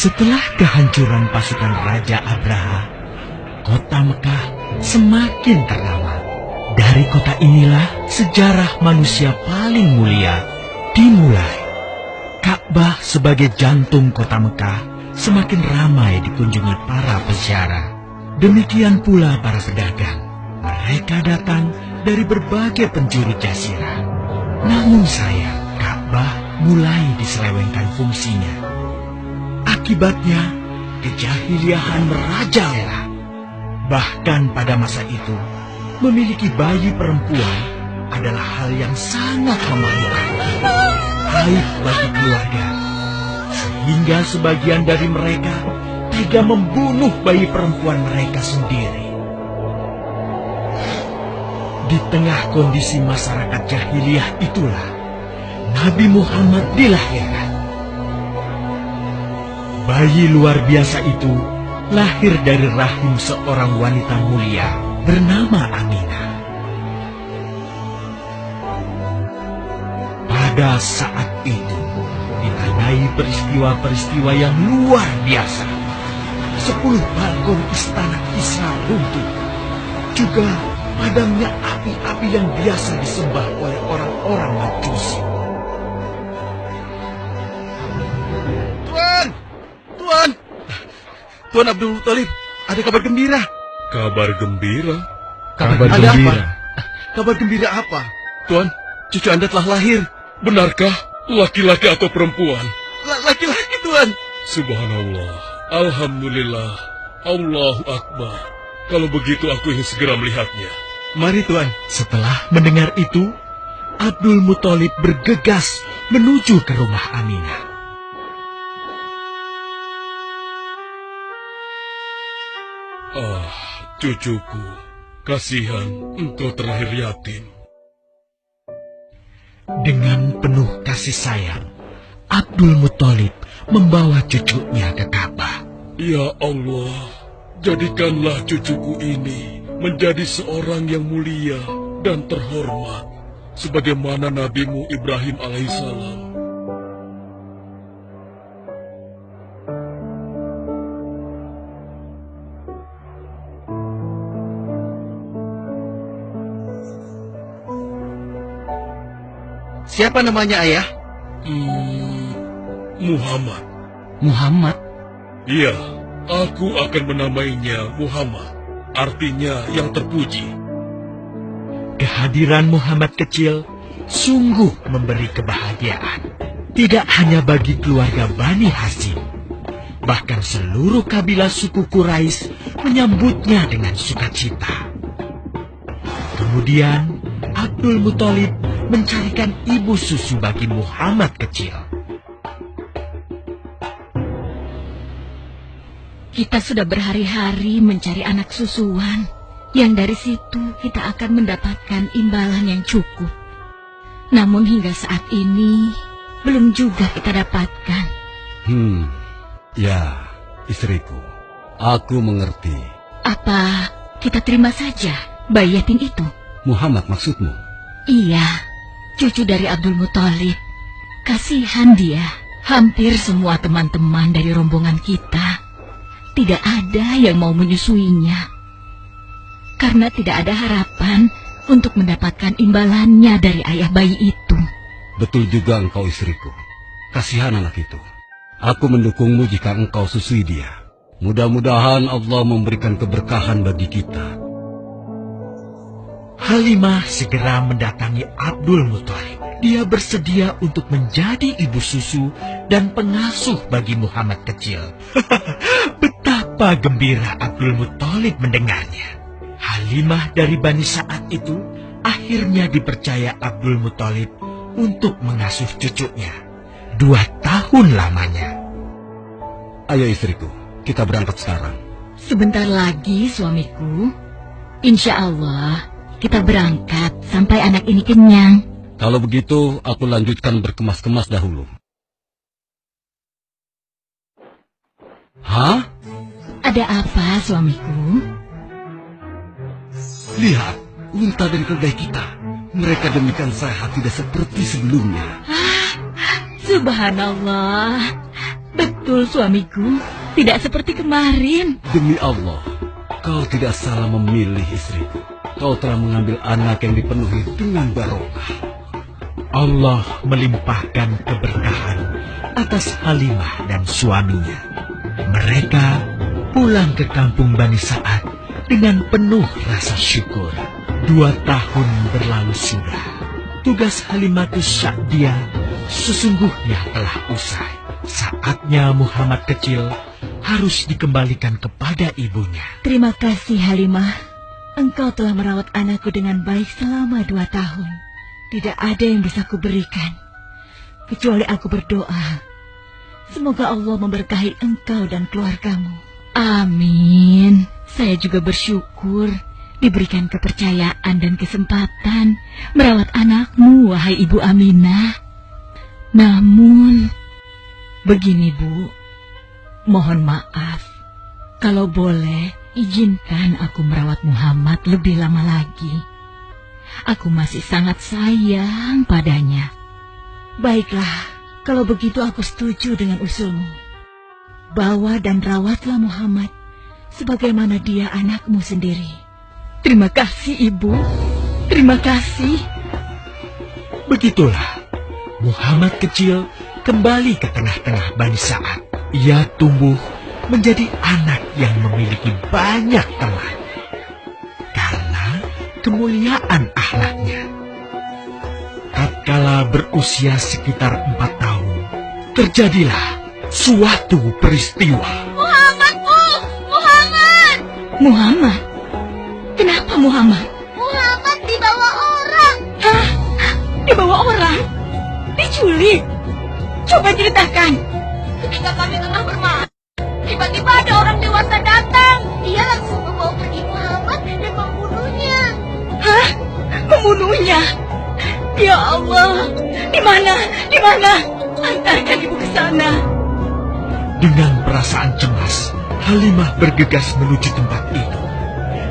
Setelah kehancuran pasukan Raja Abraha, kota Mekah semakin ternama. Dari kota inilah sejarah manusia paling mulia dimulai. Ka'bah sebagai jantung kota Mekah semakin ramai dikunjungi para peziarah. Demikian pula para pedagang. Mereka datang dari berbagai penjuru jazirah. Namun sayang, Ka'bah mulai diselewengkan fungsinya. Akibatnya, kejahiliahan merajalela. Bahkan pada masa itu, memiliki bayi perempuan adalah hal yang sangat memalukan. Aib bagi keluarga. Sehingga sebagian dari mereka tega membunuh bayi perempuan mereka sendiri. Di tengah kondisi masyarakat jahiliyah itulah Nabi Muhammad dilahirkan. Bayi luar biasa itu lahir dari rahim seorang wanita mulia bernama Aminah. Pada saat itu ditandai peristiwa-peristiwa yang luar biasa. 10 balkon istana Kisra runtuh. Juga padamnya api-api yang biasa disembah oleh orang-orang Majusi. Tuan Abdul Muthalib, ada kabar gembira. Kabar gembira? Kabar gembira? Kabar gembira apa? Tuan, cucu Anda telah lahir. Benarkah? Laki-laki atau perempuan? Laki-laki, Tuan. Subhanallah. Alhamdulillah. Allahu Akbar. Kalau begitu aku ingin segera melihatnya. Mari, Tuan. Setelah mendengar itu, Abdul Muthalib bergegas menuju ke rumah Aminah. Ah, cucuku, kasihan engkau terakhir yatim. Dengan penuh kasih sayang, Abdul Muthalib membawa cucunya ke Ka'bah. Ya Allah, jadikanlah cucuku ini menjadi seorang yang mulia dan terhormat, sebagaimana Nabimu Ibrahim alaihissalam. Siapa namanya, Ayah? Muhammad. Muhammad? Iya, aku akan menamainya Muhammad. Artinya yang terpuji. Kehadiran Muhammad kecil sungguh memberi kebahagiaan. Tidak hanya bagi keluarga Bani Hashim. Bahkan seluruh kabilah suku Quraisy menyambutnya dengan sukacita. Kemudian Abdul Muthalib mencarikan ibu susu bagi Muhammad kecil. Kita sudah berhari-hari mencari anak susuan, yang dari situ kita akan mendapatkan imbalan yang cukup. Namun hingga saat ini, belum juga kita dapatkan. Ya, istriku, aku mengerti. Apa kita terima saja bayi yatim itu? Muhammad maksudmu? Iya, cucu dari Abdul Muthalib. Kasihan dia. Hampir semua teman-teman dari rombongan kita tidak ada yang mau menyusuinya. Karena tidak ada harapan untuk mendapatkan imbalannya dari ayah bayi itu. Betul juga engkau, istriku. Kasihan anak itu. Aku mendukungmu jika engkau susui dia. Mudah-mudahan Allah memberikan keberkahan bagi kita. Halimah segera mendatangi Abdul Muthalib. Dia bersedia untuk menjadi ibu susu dan pengasuh bagi Muhammad kecil. Betapa gembira Abdul Muthalib mendengarnya. Halimah dari Bani Sa'ad itu akhirnya dipercaya Abdul Muthalib untuk mengasuh cucunya. 2 tahun lamanya. Ayo istriku, kita berangkat sekarang. Sebentar lagi suamiku. Insya Allah kita berangkat sampai anak ini kenyang. Kalau begitu, aku lanjutkan berkemas-kemas dahulu. Hah? Ada apa suamiku? Lihat, unta dan keledai kita. Mereka demikian sehat, tidak seperti sebelumnya. Subhanallah. Betul betul suamiku. Tidak seperti kemarin. Demi Allah, kau tidak salah memilih istriku. Kau telah mengambil anak yang dipenuhi dengan barokah. Allah melimpahkan keberkahan atas Halimah dan suaminya. Mereka pulang ke kampung Bani Sa'ad dengan penuh rasa syukur. 2 tahun berlalu sudah. Tugas Halimatus Sya'diyah sesungguhnya telah usai. Saatnya Muhammad kecil harus dikembalikan kepada ibunya. Terima kasih Halimah. Engkau telah merawat anakku dengan baik selama 2 tahun. Tidak ada yang bisa kuberikan, kecuali aku berdoa. Semoga Allah memberkahi engkau dan keluargamu. Amin. Saya juga bersyukur diberikan kepercayaan dan kesempatan merawat anakmu, wahai Ibu Aminah. Namun, begini Bu, mohon maaf. Kalau boleh, izinkan aku merawat Muhammad lebih lama lagi. Aku masih sangat sayang padanya. Baiklah, kalau begitu aku setuju dengan usulmu. Bawa dan rawatlah Muhammad sebagaimana dia anakmu sendiri. Terima kasih, Ibu. Terima kasih. Begitulah, Muhammad kecil kembali ke tengah-tengah Bani Sa'ad. Ia tumbuh menjadi anak yang memiliki banyak teman karena kemuliaan akhlaknya. Tatkala berusia sekitar 4 tahun, terjadilah suatu peristiwa. Muhammad? Kenapa Muhammad? Muhammad dibawa orang. Hah? Dibawa orang? Diculik? Coba ceritakan. Ketika kami tengah bermain, tiba-tiba ada orang dewasa datang. Dia langsung membawa pergi Muhammad dan membunuhnya. Hah? Membunuhnya? Ya Allah, di mana? Di mana? Antarkan ibu ke sana. Dengan perasaan cemas, Halimah bergegas menuju tempat itu.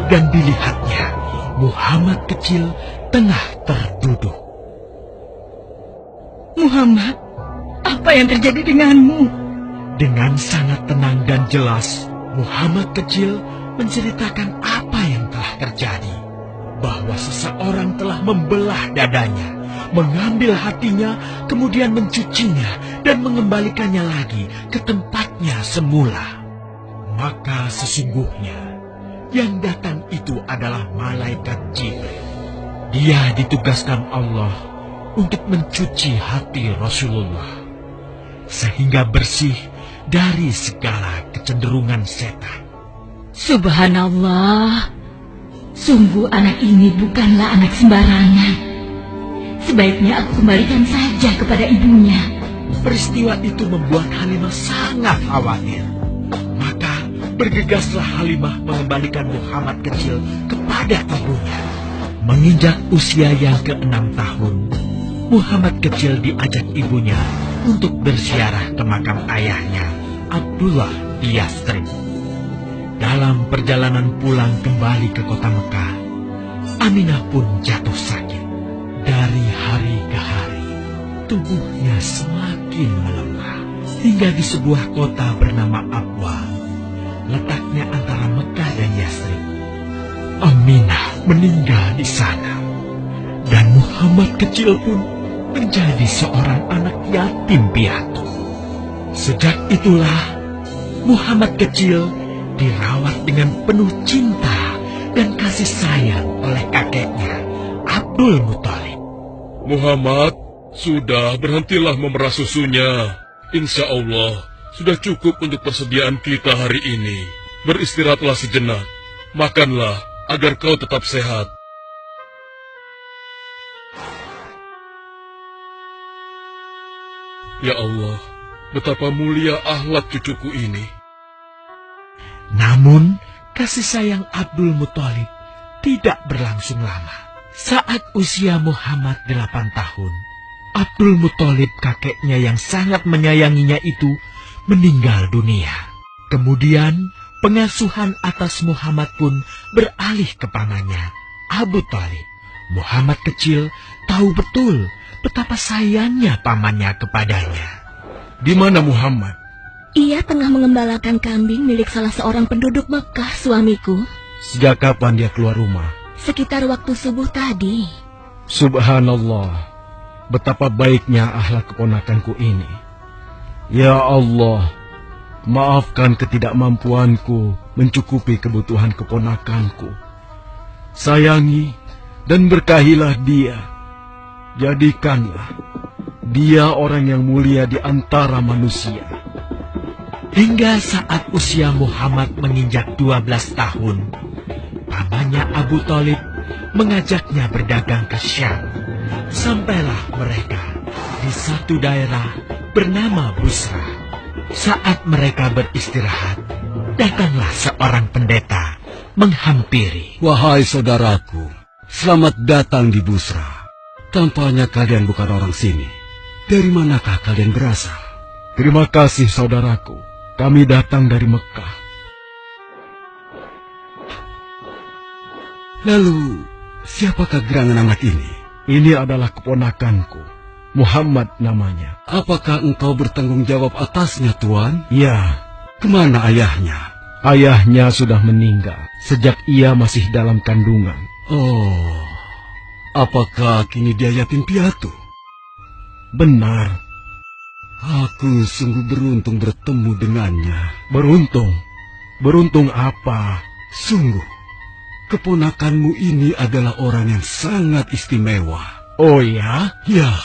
Dan dilihatnya, Muhammad kecil tengah terduduk. Muhammad, apa yang terjadi denganmu? Dengan sangat tenang dan jelas, Muhammad kecil menceritakan apa yang telah terjadi. Bahwa seseorang telah membelah dadanya, mengambil hatinya, kemudian mencucinya dan mengembalikannya lagi ke tempatnya semula. Maka sesungguhnya yang datang itu adalah malaikat Jibril. Dia ditugaskan Allah untuk mencuci hati Rasulullah sehingga bersih dari segala kecenderungan setan. Subhanallah, sungguh anak ini bukanlah anak sembarangan. Sebaiknya aku kembalikan saja kepada ibunya. Peristiwa itu membuat Halimah sangat khawatir. Maka bergegaslah Halimah mengembalikan Muhammad kecil kepada ibunya. Menginjak usia yang ke-6 tahun, Muhammad kecil diajak ibunya untuk berziarah ke makam ayahnya, Abdullah di Yathrib. Dalam perjalanan pulang kembali ke kota Mekah, Aminah pun jatuh sakit. Dari hari ke hari, tubuhnya semakin melemah. Hingga di sebuah kota bernama Abwa, letaknya antara Mekah dan Yathrib, Aminah meninggal di sana. Dan Muhammad kecil pun menjadi seorang anak yatim piatu. Sejak itulah Muhammad kecil dirawat dengan penuh cinta dan kasih sayang oleh kakeknya, Abdul Muthalib. Muhammad, sudah berhentilah memerah susunya. Insya Allah, sudah cukup untuk persediaan kita hari ini. Beristirahatlah sejenak. Makanlah agar kau tetap sehat. Ya Allah, betapa mulia akhlak cucuku ini. Namun, kasih sayang Abdul Muthalib tidak berlangsung lama. Saat usia Muhammad 8 tahun, Abdul Muthalib, kakeknya yang sangat menyayanginya itu, meninggal dunia. Kemudian, pengasuhan atas Muhammad pun beralih ke pamannya, Abu Thalib. Muhammad kecil tahu betul betapa sayangnya pamannya kepadanya. Di mana Muhammad? Ia tengah mengembalakan kambing milik salah seorang penduduk Mekah, suamiku. Sejak kapan dia keluar rumah? Sekitar waktu subuh tadi. Subhanallah, betapa baiknya akhlak keponakanku ini. Ya Allah, maafkan ketidakmampuanku mencukupi kebutuhan keponakanku. Sayangi dan berkahilah dia. Jadikanlah dia orang yang mulia di antara manusia. Hingga saat usia Muhammad menginjak 12 tahun, pamannya Abu Thalib mengajaknya berdagang ke Syam. Sampailah mereka di satu daerah bernama Busra. Saat mereka beristirahat, datanglah seorang pendeta menghampiri. Wahai saudaraku, selamat datang di Busra. Tampaknya kalian bukan orang sini. Dari manakah kalian berasal? Terima kasih saudaraku. Kami datang dari Mekah. Lalu, siapakah gerangan anak ini? Ini adalah keponakanku. Muhammad namanya. Apakah engkau bertanggung jawab atasnya, Tuan? Ya, Kemana ayahnya? ayahnya sudah meninggal sejak ia masih dalam kandungan. Oh, apakah kini dia yatim piatu? Benar, Aku sungguh beruntung bertemu dengannya. beruntung. Beruntung apa? Sungguh, keponakanmu ini adalah orang yang sangat istimewa. Oh ya? Ya,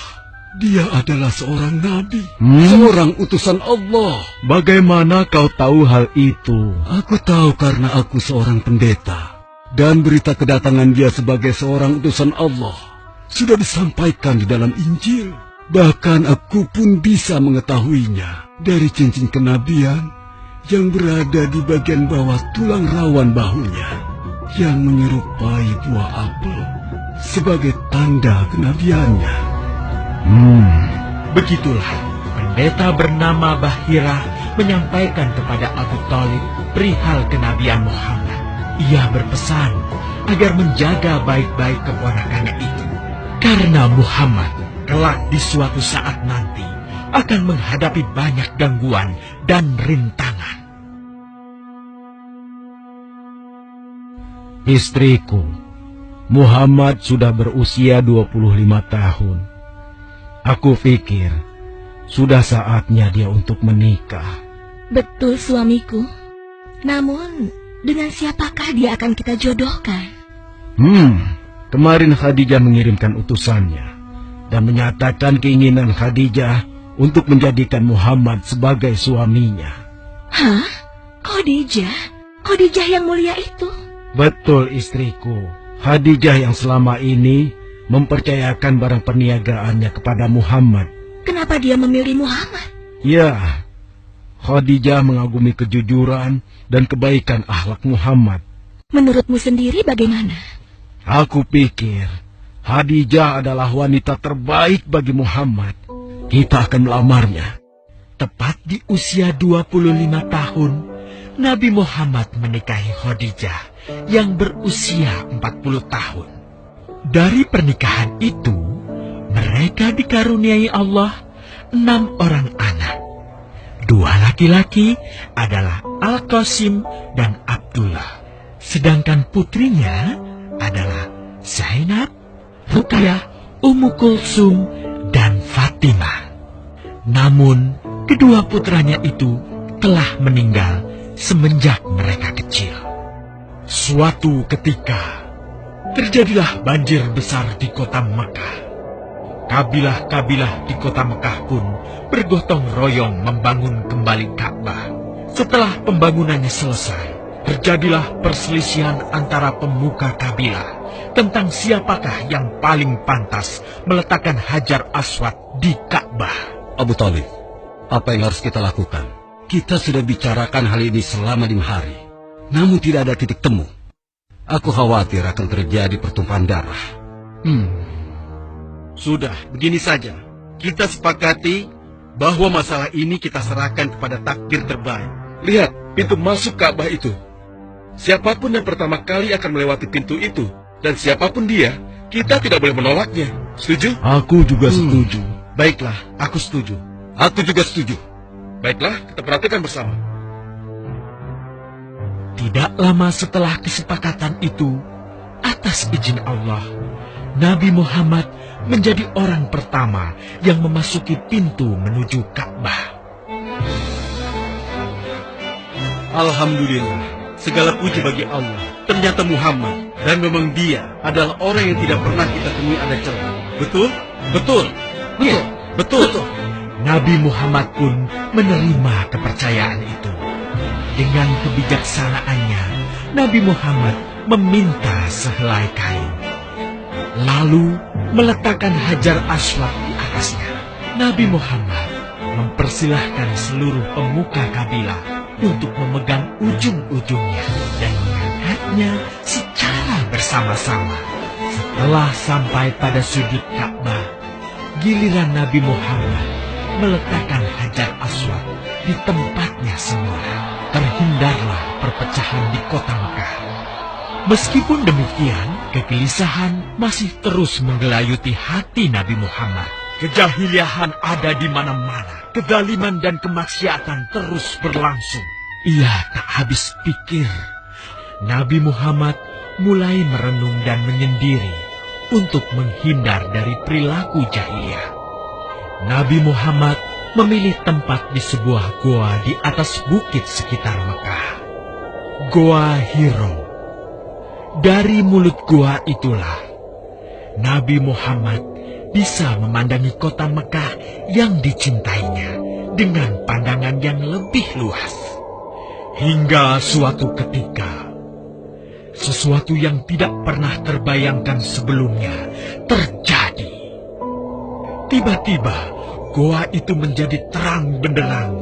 dia adalah seorang nabi, Hmm? seorang utusan Allah. Bagaimana kau tahu hal itu? Aku tahu karena aku seorang pendeta. Dan berita kedatangan dia sebagai seorang utusan Allah sudah disampaikan di dalam Injil. Bahkan aku pun bisa mengetahuinya dari cincin kenabian yang berada di bagian bawah tulang rawan bahunya yang menyerupai buah apel sebagai tanda kenabiannya. Begitulah pendeta bernama Bahira menyampaikan kepada Abu Thalib perihal kenabian Muhammad. Ia berpesan agar menjaga baik-baik keponakannya itu, karena Muhammad kelak di suatu saat nanti akan menghadapi banyak gangguan dan rintangan. Istriku, Muhammad sudah berusia 25 tahun. Aku pikir sudah saatnya dia untuk menikah. Betul, suamiku. Namun, dengan siapakah dia akan kita jodohkan? Kemarin Khadijah mengirimkan utusannya dan menyatakan keinginan Khadijah untuk menjadikan Muhammad sebagai suaminya. Hah? Khadijah? Khadijah yang mulia itu? Betul, istriku. Khadijah yang selama ini mempercayakan barang perniagaannya kepada Muhammad. Kenapa dia memilih Muhammad? Ya, Khadijah mengagumi kejujuran dan kebaikan akhlak Muhammad. Menurutmu sendiri bagaimana? Aku pikir Khadijah adalah wanita terbaik bagi Muhammad. Kita akan melamarnya. Tepat di usia 25 tahun, Nabi Muhammad menikahi Khadijah yang berusia 40 tahun. Dari pernikahan itu, mereka dikaruniai Allah 6 orang anak. 2 laki-laki adalah Al-Qasim dan Abdullah. Sedangkan putrinya adalah Zainab, Ruqayyah, Ummu Kulsum, dan Fatimah. Namun, kedua putranya itu telah meninggal semenjak mereka kecil. Suatu ketika, terjadilah banjir besar di kota Mekah. Kabilah-kabilah di kota Mekah pun bergotong royong membangun kembali Ka'bah. Setelah pembangunannya selesai, terjadilah perselisihan antara pemuka kabilah tentang siapakah yang paling pantas meletakkan Hajar Aswad di Ka'bah. Abu Thalib, apa yang harus kita lakukan? Kita sudah bicarakan hal ini selama 5 hari, namun tidak ada titik temu. Aku khawatir akan terjadi pertumpahan darah. Sudah, begini saja. Kita sepakati bahwa masalah ini kita serahkan kepada takdir terbaik. Lihat pintu masuk Ka'bah itu. Siapapun yang pertama kali akan melewati pintu itu, dan siapapun dia, kita tidak boleh menolaknya. Setuju? Aku juga setuju. Baiklah, aku setuju. Aku juga setuju. Baiklah, kita perhatikan bersama. Tidak lama setelah kesepakatan itu, atas izin Allah, Nabi Muhammad menjadi orang pertama yang memasuki pintu menuju Ka'bah. Alhamdulillah, segala puji bagi Allah. Ternyata Muhammad, dan memang dia adalah orang yang tidak pernah kita temui ada celah. Betul? Betul. Betul. Betul. Betul. Nabi Muhammad pun menerima kepercayaan itu. Dengan kebijaksanaannya, Nabi Muhammad meminta sehelai kain, lalu meletakkan Hajar Aswad di atasnya. Nabi Muhammad mempersilahkan seluruh pemuka kabilah untuk memegang ujung-ujungnya dan mengangkatnya secara bersama-sama. Setelah sampai pada sudut Ka'bah, giliran Nabi Muhammad meletakkan Hajar Aswad di tempatnya semula. Terhindarlah perpecahan di kota Mekah. Meskipun demikian, kegelisahan masih terus menggelayuti hati Nabi Muhammad. Kejahiliahan ada di mana-mana. Kezaliman dan kemaksiatan terus berlangsung. Ia tak habis pikir. Nabi Muhammad mulai merenung dan menyendiri untuk menghindar dari perilaku jahiliyah. Nabi Muhammad memilih tempat di sebuah goa di atas bukit sekitar Mekah. Goa Hiro. Dari mulut goa itulah Nabi Muhammad bisa memandangi kota Mekah yang dicintainya dengan pandangan yang lebih luas. Hingga suatu ketika, sesuatu yang tidak pernah terbayangkan sebelumnya terjadi. Tiba-tiba, goa itu menjadi terang benderang.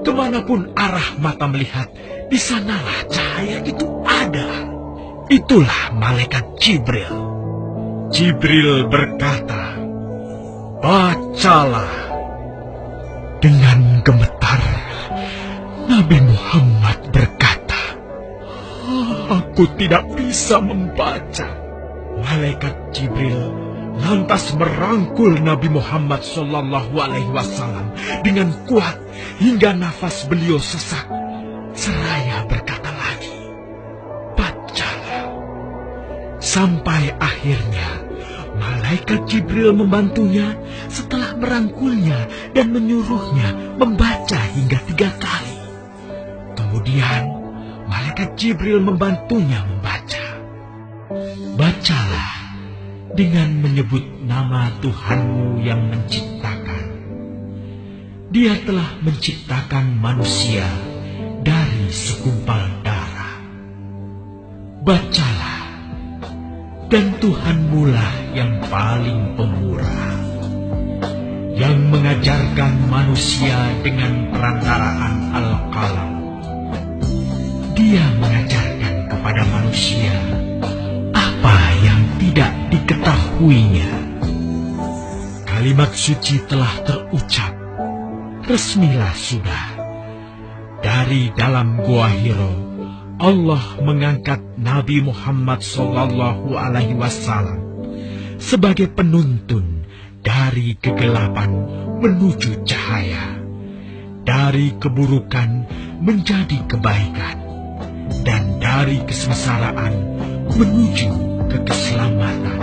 Kemanapun arah mata melihat, di sanalah cahaya itu ada. Itulah malaikat Jibril. Jibril berkata, "Bacalah." Dengan gemetar, Nabi Muhammad berkata, "Aku tidak bisa membaca." Malaikat Jibril lantas merangkul Nabi Muhammad SAW dengan kuat hingga nafas beliau sesak. Seraya berkata lagi, "Bacalah." Sampai akhirnya malaikat Jibril membantunya setelah merangkulnya dan menyuruhnya membaca hingga 3 kali. Kemudian malaikat Jibril membantunya membaca. "Bacalah dengan menyebut nama Tuhanmu yang menciptakan. Dia telah menciptakan manusia dari segumpal darah. Bacalah, dan Tuhanmulah yang paling pemurah, yang mengajarkan manusia dengan perantaraan Al-Qalam. Dia mengajarkan kepada manusia apa yang tidak diketahuinya." Kalimat suci telah terucap. Resmilah sudah. Dari dalam Goa Hiro, Allah mengangkat Nabi Muhammad SAW sebagai penuntun dari kegelapan menuju cahaya, dari keburukan menjadi kebaikan, dan dari kesengsaraan menuju ke keselamatan.